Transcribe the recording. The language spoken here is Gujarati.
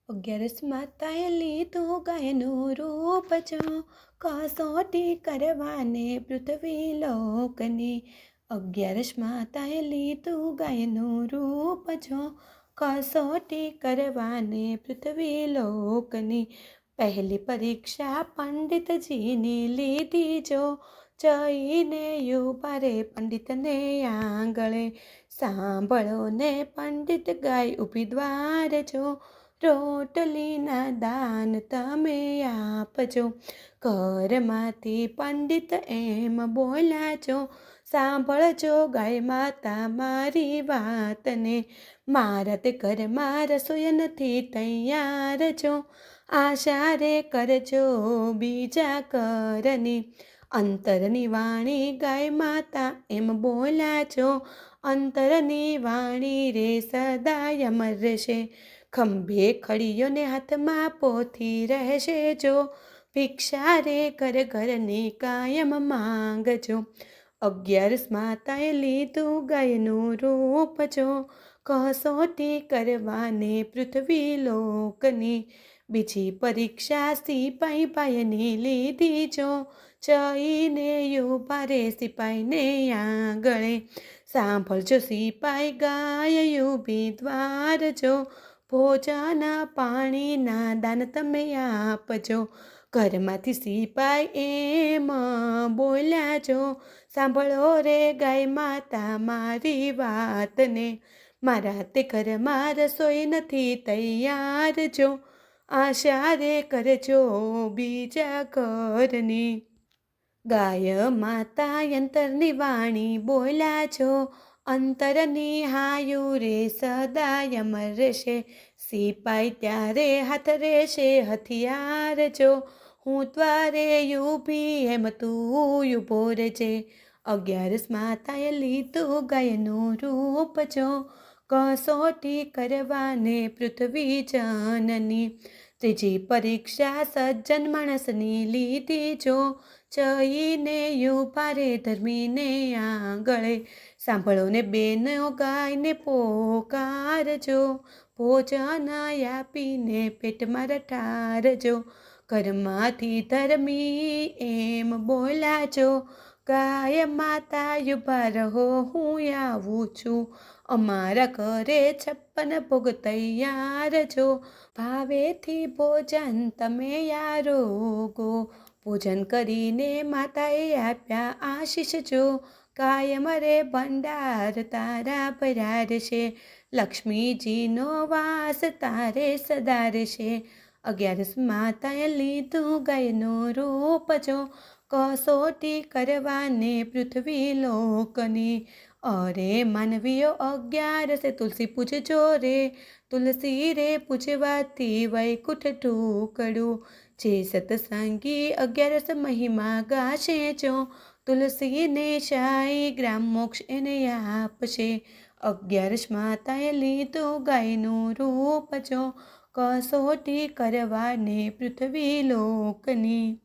11 માતાએ લીધું ગાયનું રૂપ જો, કસોટી કરવાને પૃથ્વી લોકની. 11 માતાએ લીધું ગાયનું રૂપ જો, કસોટી કરવાને પૃથ્વી લોકની. પહેલી પરીક્ષા પંડિતજીની લીધી જો, જઈને ઉભા રે પંડિતને આંગળે. સાંભળો ને પંડિત ગાય ઊભી દ્વાર જો, રોટલીના દાન તમે આપજો. ઘરમાંથી પંડિત એમ બોલ્યા છો, સાંભળજો ગાય માતા મારી વાતને. મારા તે ઘરમાં રસોઈ નથી તૈયાર જો, આશા રે કરજો બીજા કરની. અંતરની વાણી ગાય માતા એમ બોલ્યા છો, અંતરની વાણી રે સદાય અમર રહેશે. ખંભે ખડીયોને હાથમાં પોથી રહેશે જો, ભિક્ષા રે ઘર ઘરની કાયમ માંગજો. 11 માતાએ લીધું ગાયનું રૂપ જો, કસોટી કરવાને પૃથ્વી લોકની. બીજી પરીક્ષા સિપાઈ ભાઈની લીધી જો, જઈને ઉભા રે સિપાઈને આંગળે. સાંભળજો સિપાઈ ગાય ઊભી દ્વાર જો, ભોજન પાણીના દાન તમે આપજો. ઘરમાંથી સિપાઈ એમ બોલ્યા જો, સાંભળો રે ગાય માતા મારી વાતને. મારા તે ઘરમાં રસોઈ નથી તૈયાર જો, આશા રે કરજો બીજા ઘરની. ગાય માતા અંતરની વાણી બોલ્યા છો, અંતરની હાયુ રે સદાય અમર રહેશે. સિપાઈ ત્યારે હાથ રહેશે હથિયાર જો, હું દ્વારે ઊભી એમ તું ઊભો રહેજે. 11 માતાએ લીધું ગાયનું રૂપ જો, કસોટી કરવાને પૃથ્વી જનની. ત્રીજી પરીક્ષા સજ્જન માણસની લીધી જો, જઈને ઉભા રે ધર્મીને આંગળે. સાંભળો ને બેનો ગાયને પોકારજો, ભોજન આપીને પેટમાં રટારજો. ઘરમાંથી ધર્મી એમ બોલાજો, ગાય માતા ઉભા રહો હું આવું છું. અમારા ઘરે 56 ભોગ તૈયાર જો, ભાવેથી ભોજન તમે આરોગો. ભોજન કરીને માતાએ આપ્યા આશીષ જો, કાયમ રે ભંડાર તારા ભર્યા રહેશે. લક્ષ્મીજીનો વાસ તારે સદા રહેશે. 11 માતાએ લીધું ગાયનું રૂપ જો, કસોટી કરવાને પૃથ્વી લોકની. અરે માનવીઓ 11 તુલસી પૂજજો રે, તુલસી રે પૂજવાથી વૈકુંઠ ઢૂકડું. જે સત્સંગી 11 મહિમા ગાશે જો, તુલસીને શાહી ગ્રામ મોક્ષ એને આપશે. 11 માતાએ લીધું ગાયનું રૂપ જો, કસોટી કરવાને પૃથ્વી લોકની.